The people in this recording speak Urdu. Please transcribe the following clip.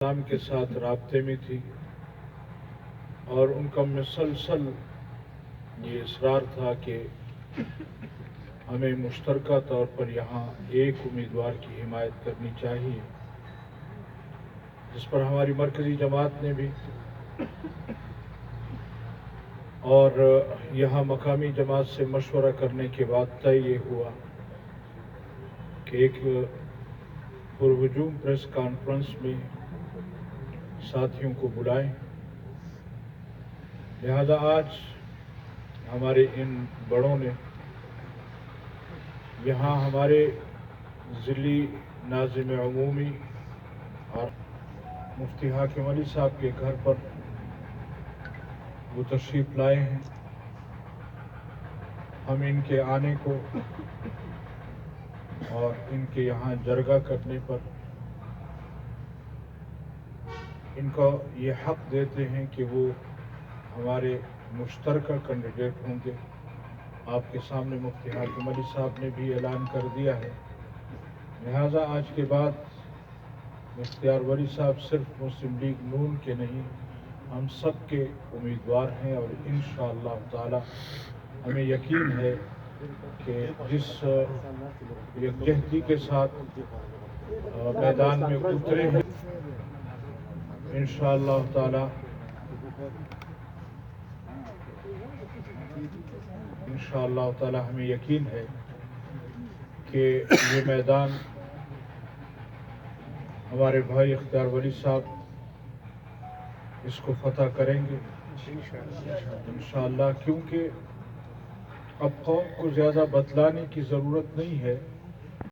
اسلام کے ساتھ رابطے میں تھی اور ان کا مسلسل یہ اصرار تھا کہ ہمیں مشترکہ طور پر یہاں ایک امیدوار کی حمایت کرنی چاہیے، جس پر ہماری مرکزی جماعت نے بھی اور یہاں مقامی جماعت سے مشورہ کرنے کے بعد طے یہ ہوا کہ ایک پرہجوم پریس کانفرنس میں ساتھیوں کو بلائیں۔ لہذا آج ہمارے ان بڑوں نے یہاں ہمارے ضلعی ناظم عمومی اور مفتی حاکم علی صاحب کے گھر پر وہ تشریف لائے ہیں۔ ہم ان کے آنے کو اور ان کے یہاں جرگہ کرنے پر ان کو یہ حق دیتے ہیں کہ وہ ہمارے مشترکہ کینڈیڈیٹ ہوں گے۔ آپ کے سامنے مفتی حاکم علی صاحب نے بھی اعلان کر دیا ہے، لہذا آج کے بعد مختار ولی صاحب صرف مسلم لیگ نون کے نہیں، ہم سب کے امیدوار ہیں، اور انشاءاللہ تعالی ہمیں یقین ہے کہ جس یکجہتی کے ساتھ میدان میں اترے ہیں انشاءاللہ تعالی ہمیں یقین ہے کہ یہ میدان ہمارے بھائی اختیار ولی صاحب اس کو فتح کریں گے انشاءاللہ، کیونکہ اب قوم کو زیادہ بتلانے کی ضرورت نہیں ہے